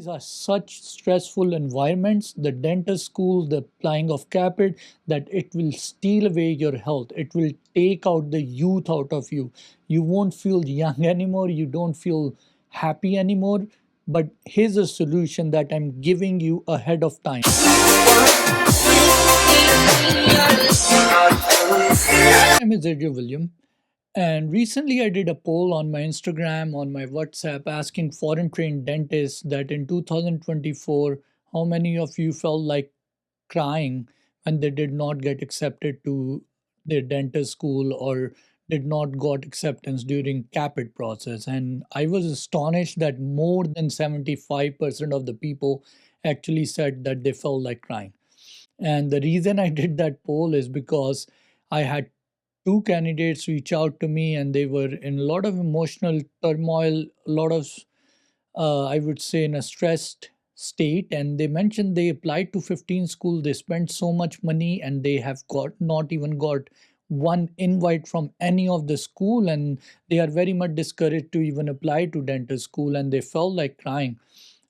These are such stressful environments, the dentist school, the applying of CAPID, that it will steal away your health. It will take out the youth out of you. You won't feel young anymore. You don't feel happy anymore. But here's a solution that I'm giving you ahead of time. My name is Adriel William. And recently, I did a poll on my Instagram, on my WhatsApp, asking foreign trained dentists that in 2024, how many of you felt like crying when they did not get accepted to their dentist school or did not got acceptance during CAPID process. And I was astonished that more than 75% of the people actually said that they felt like crying. And the reason I did that poll is because I had two candidates reach out to me and they were in a lot of emotional turmoil, a lot of, I would say, in a stressed state. And they mentioned they applied to 15 schools, they spent so much money, and they have got not even got one invite from any of the school, and they are very much discouraged to even apply to dental school, and they felt like crying.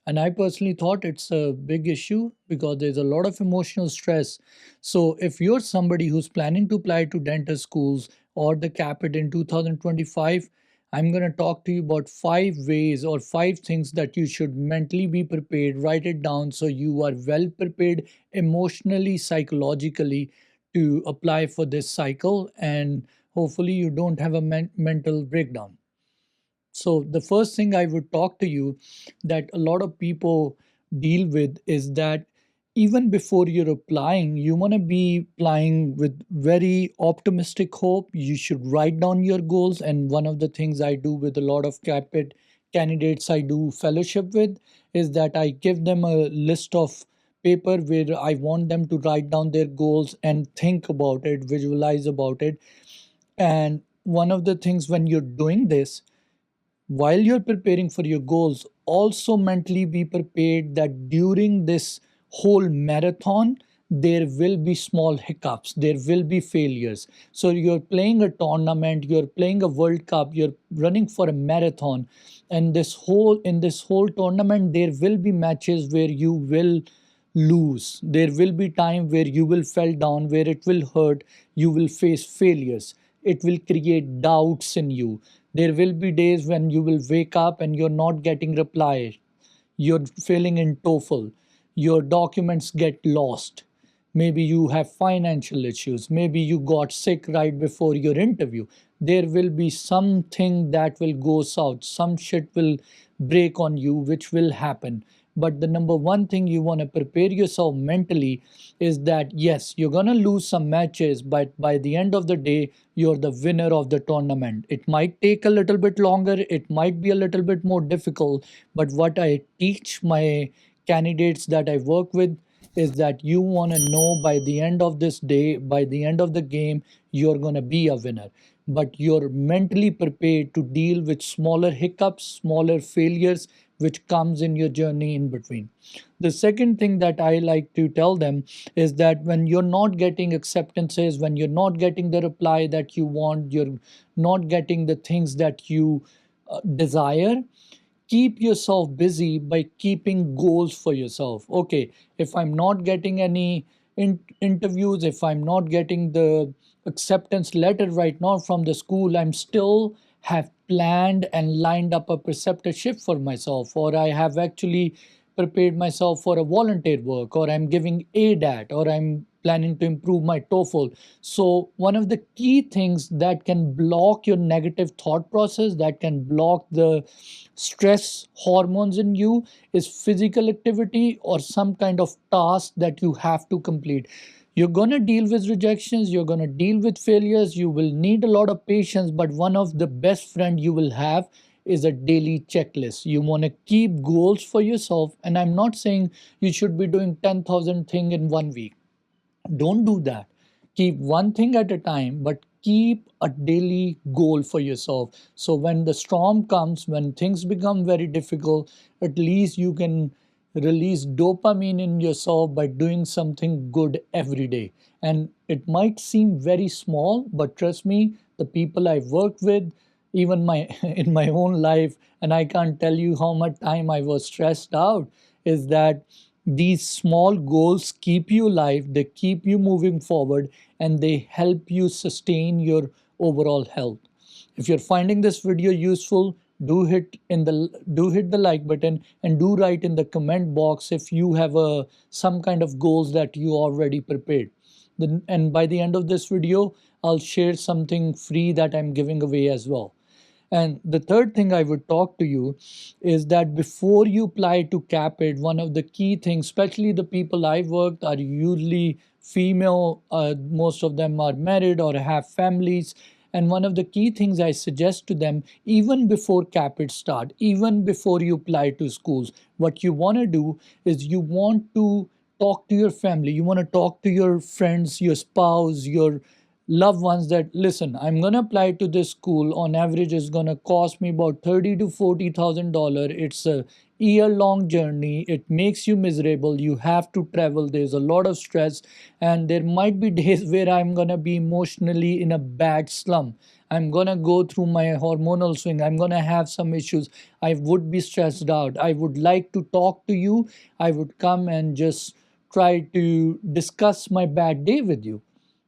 And I personally thought it's a big issue because there's a lot of emotional stress. So if you're somebody who's planning to apply to dental schools or the CAPIT in 2025, I'm going to talk to you about 5 ways or 5 things that you should mentally be prepared. Write it down so you are well prepared emotionally, psychologically to apply for this cycle, and hopefully you don't have a mental breakdown. So the first thing I would talk to you that a lot of people deal with is that even before you're applying, you want to be applying with very optimistic hope. You should write down your goals. And one of the things I do with a lot of CAPIT candidates I do fellowship with is that I give them a list of paper where I want them to write down their goals and think about it, visualize about it. And one of the things when you're doing this, while you're preparing for your goals, also mentally be prepared that during this whole marathon, there will be small hiccups, there will be failures. So you're playing a tournament, you're playing a World Cup, you're running for a marathon, and this whole tournament, there will be matches where you will lose. There will be time where you will fall down, where it will hurt, you will face failures. It will create doubts in you. There will be days when you will wake up and you're not getting reply. You're failing in TOEFL. Your documents get lost. Maybe you have financial issues. Maybe you got sick right before your interview. There will be something that will go south. Some shit will break on you, which will happen. But the number one thing you want to prepare yourself mentally is that yes, you're going to lose some matches, but by the end of the day, you're the winner of the tournament. It might take a little bit longer, it might be a little bit more difficult, but what I teach my candidates that I work with is that you want to know by the end of this day, by the end of the game, you're going to be a winner. But you're mentally prepared to deal with smaller hiccups, smaller failures, which comes in your journey in between. The second thing that I like to tell them is that when you're not getting acceptances, when you're not getting the reply that you want, you're not getting the things that you desire, keep yourself busy by keeping goals for yourself. Okay, if I'm not getting any interviews, if I'm not getting the acceptance letter right now from the school, I'm still have planned and lined up a preceptorship for myself, or I have actually prepared myself for a volunteer work, or I'm giving ADAT, or I'm planning to improve my TOEFL. So one of the key things that can block your negative thought process, that can block the stress hormones in you, is physical activity or some kind of task that you have to complete. You're going to deal with rejections, you're going to deal with failures, you will need a lot of patience, but one of the best friend you will have is a daily checklist. You want to keep goals for yourself, and I'm not saying you should be doing 10,000 things in one week. Don't do that. Keep one thing at a time, but keep a daily goal for yourself. So when the storm comes, when things become very difficult, at least you can release dopamine in yourself by doing something good every day. And it might seem very small, but trust me, the people I work with, even my in my own life, and I can't tell you how much time I was stressed out, is that these small goals keep you alive, they keep you moving forward, and they help you sustain your overall health. If you're finding this video useful, do hit the like button, and do write in the comment box if you have some kind of goals that you already prepared. And by the end of this video, I'll share something free that I'm giving away as well. And the third thing I would talk to you is that before you apply to CAPID, one of the key things, especially the people I worked, are usually female. Most of them are married or have families. And one of the key things I suggest to them, even before CAPID start, even before you apply to schools, what you want to do is you want to talk to your family. You want to talk to your friends, your spouse, your loved ones, that listen, I'm gonna apply to this school. On average, it's gonna cost me about 30 to $40,000. It's a year-long journey. It makes you miserable. You have to travel. There's a lot of stress, and there might be days where I'm gonna be emotionally in a bad slump. I'm gonna go through my hormonal swing. I'm gonna have some issues. I would be stressed out. I would like to talk to you. I would come and just try to discuss my bad day with you.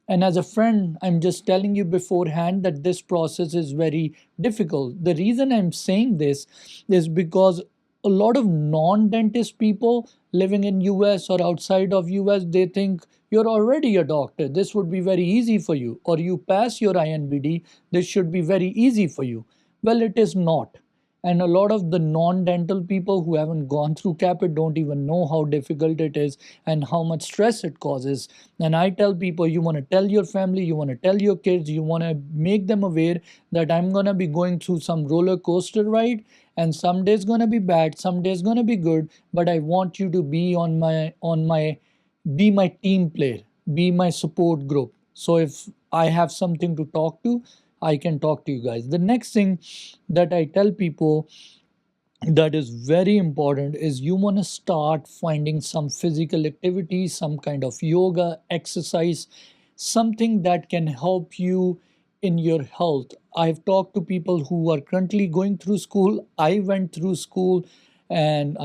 And as a friend, I'm just telling you beforehand that this process is very difficult. The reason I'm saying this is because a lot of non-dentist people living in US or outside of US, they think you're already a doctor. This would be very easy for you. Or you pass your INBD, this should be very easy for you. Well, it is not. And a lot of the non-dental people who haven't gone through CAPIT don't even know how difficult it is and how much stress it causes. And I tell people, you want to tell your family, you want to tell your kids, you want to make them aware that I'm going to be going through some roller coaster ride, and some days going to be bad, some days going to be good, but I want you to be be my team player, be my support group. So if I have something to talk to, I can talk to you guys. The next thing that I tell people that is very important is you want to start finding some physical activity, some kind of yoga, exercise, something that can help you in your health. I've talked to people who are currently going through school. I went through school, and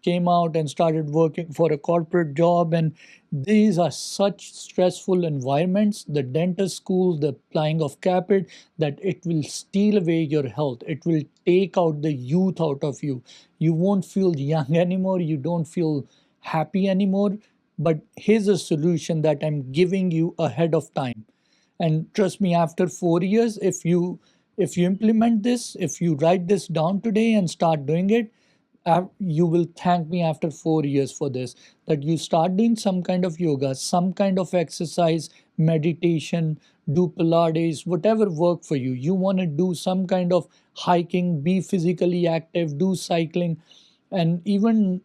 came out and started working for a corporate job, and these are such stressful environments, the dentist school, the applying of CAPID, that it will steal away your health. It will take out the youth out of you. You won't feel young anymore. You don't feel happy anymore. But here's a solution that I'm giving you ahead of time. And trust me, after 4 years, if you implement this, if you write this down today and start doing it, you will thank me after 4 years for this. That you start doing some kind of yoga, some kind of exercise, meditation, do Pilates, whatever work for you. You want to do some kind of hiking, be physically active, do cycling, and even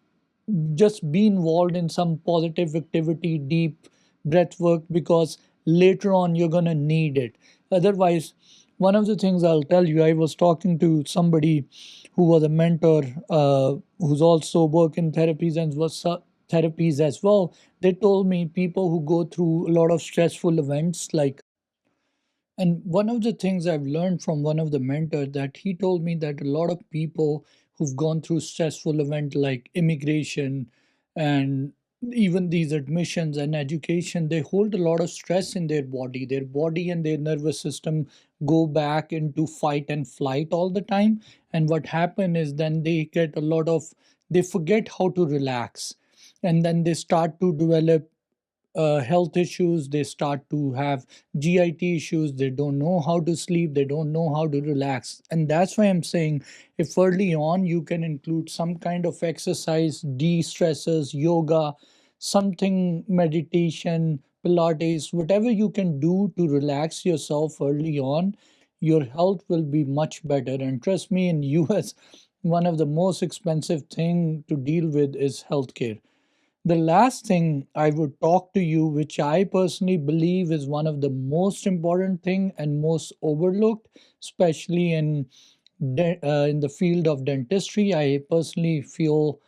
just be involved in some positive activity, deep breath work, because later on you're going to need it. Otherwise, one of the things I'll tell you, I was talking to somebody who was a mentor, who's also working therapies and was therapies as well. They told me people who go through a lot of stressful events, like, and one of the things I've learned from one of the mentors, that he told me that a lot of people who've gone through stressful event like immigration and even these admissions and education, they hold a lot of stress in their body. Their body and their nervous system go back into fight and flight all the time. And what happen is then they get a lot of, they forget how to relax. And then they start to develop health issues. They start to have GIT issues. They don't know how to sleep. They don't know how to relax. And that's why I'm saying, if early on you can include some kind of exercise, de-stressors, yoga, something, meditation, Pilates, whatever you can do to relax yourself early on, your health will be much better. And trust me, in US, one of the most expensive thing to deal with is healthcare. The last thing I would talk to you, which I personally believe is one of the most important thing and most overlooked, especially in the field of dentistry, I personally feel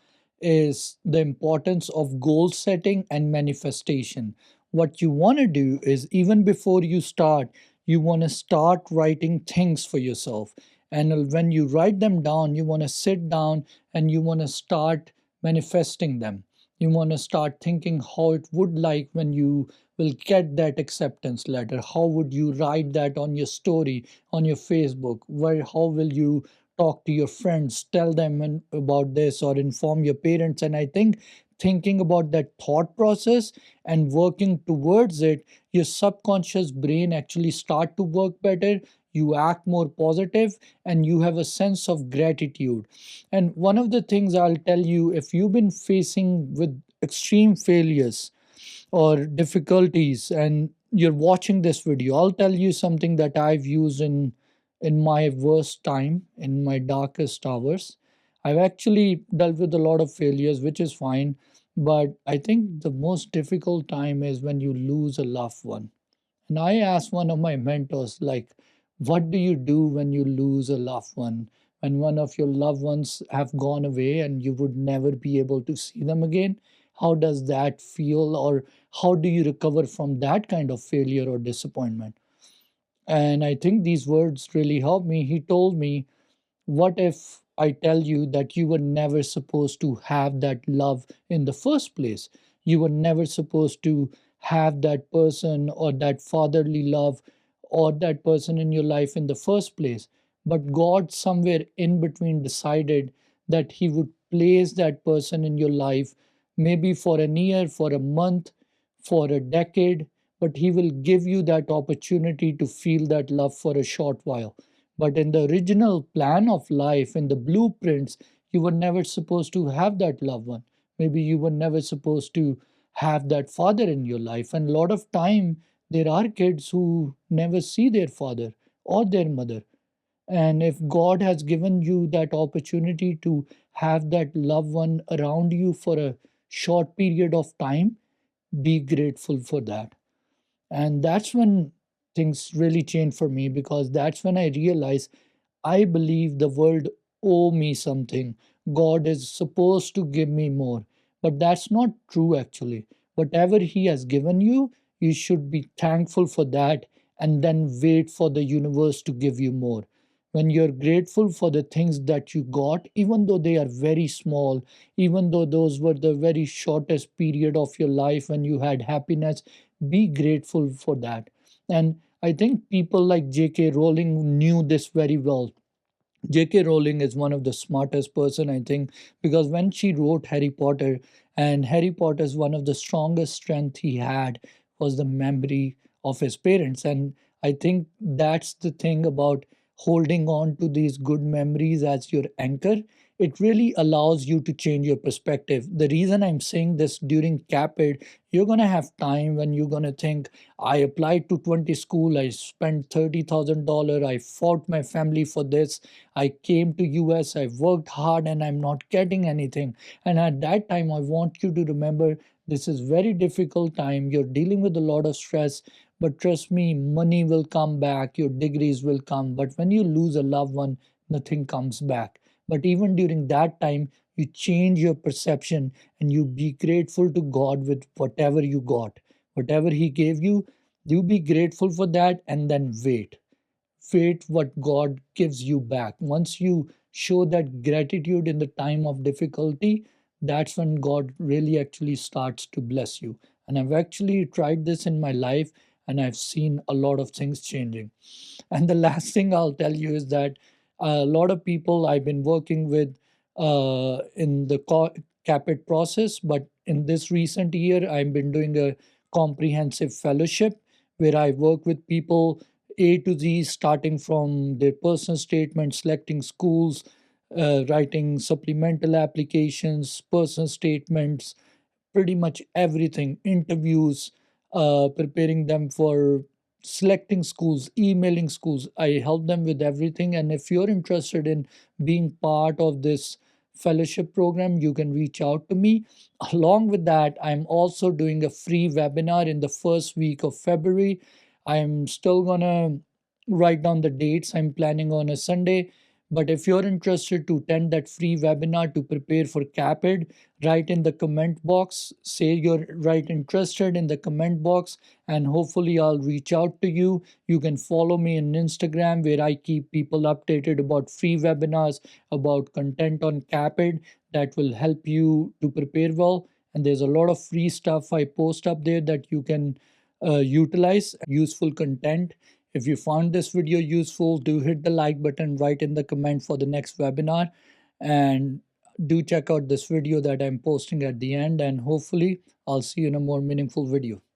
is the importance of goal setting and manifestation. What you want to do is, even before you start, you want to start writing things for yourself. And when you write them down, you want to sit down and you want to start manifesting them. You want to start thinking how it would like when you will get that acceptance letter. How would you write that on your story, on your Facebook? Where, how will you talk to your friends, tell them about this, or inform your parents? And I think thinking about that thought process and working towards it, your subconscious brain actually start to work better. You act more positive and you have a sense of gratitude. And one of the things I'll tell you, if you've been facing with extreme failures or difficulties and you're watching this video, I'll tell you something that I've used in my worst time, in my darkest hours. I've actually dealt with a lot of failures, which is fine, but I think the most difficult time is when you lose a loved one. And I asked one of my mentors, like, what do you do when you lose a loved one? When one of your loved ones have gone away and you would never be able to see them again? How does that feel? Or how do you recover from that kind of failure or disappointment? And I think these words really helped me. He told me, what if I tell you that you were never supposed to have that love in the first place? You were never supposed to have that person or that fatherly love or that person in your life in the first place. But God, somewhere in between, decided that He would place that person in your life, maybe for a year, for a month, for a decade, but He will give you that opportunity to feel that love for a short while. But in the original plan of life, in the blueprints, you were never supposed to have that loved one. Maybe you were never supposed to have that father in your life. And a lot of time, there are kids who never see their father or their mother. And if God has given you that opportunity to have that loved one around you for a short period of time, be grateful for that. And that's when things really changed for me, because that's when I realized I believe the world owe me something. God is supposed to give me more. But that's not true actually. Whatever He has given you, you should be thankful for that and then wait for the universe to give you more. When you're grateful for the things that you got, even though they are very small, even though those were the very shortest period of your life when you had happiness, be grateful for that. And I think people like J.K. Rowling knew this very well. J.K. Rowling is one of the smartest person, I think, because when she wrote Harry Potter, and Harry Potter's one of the strongest strength he had was the memory of his parents. And I think that's the thing about holding on to these good memories as your anchor. It really allows you to change your perspective. The reason I'm saying this, during CAPID, you're going to have time when you're going to think, I applied to 20 school, I spent $30,000, I fought my family for this, I came to US, I worked hard and I'm not getting anything. And at that time, I want you to remember, this is very difficult time. You're dealing with a lot of stress, but trust me, money will come back, your degrees will come. But when you lose a loved one, nothing comes back. But even during that time, you change your perception and you be grateful to God with whatever you got. Whatever He gave you be grateful for that and then wait what God gives you back. Once you show that gratitude in the time of difficulty, that's when God really actually starts to bless you. And I've actually tried this in my life and I've seen a lot of things changing. And the last thing I'll tell you is that a lot of people I've been working with in the CAPIT process, but in this recent year, I've been doing a comprehensive fellowship where I work with people A to Z, starting from their personal statement, selecting schools, writing supplemental applications, personal statements, pretty much everything, interviews, preparing them for selecting schools, emailing schools. I help them with everything. And if you're interested in being part of this fellowship program, you can reach out to me. Along with that, I'm also doing a free webinar in the first week of February. I'm still gonna write down the dates. I'm planning on a Sunday But if you're interested to attend that free webinar to prepare for CAPID, write in the comment box, say you're right interested in the comment box, and hopefully I'll reach out to you. You can follow me on Instagram where I keep people updated about free webinars, about content on CAPID that will help you to prepare well. And there's a lot of free stuff I post up there that you can utilize useful content. If you found this video useful, do hit the like button, write in the comment for the next webinar, and do check out this video that I'm posting at the end. And hopefully, I'll see you in a more meaningful video.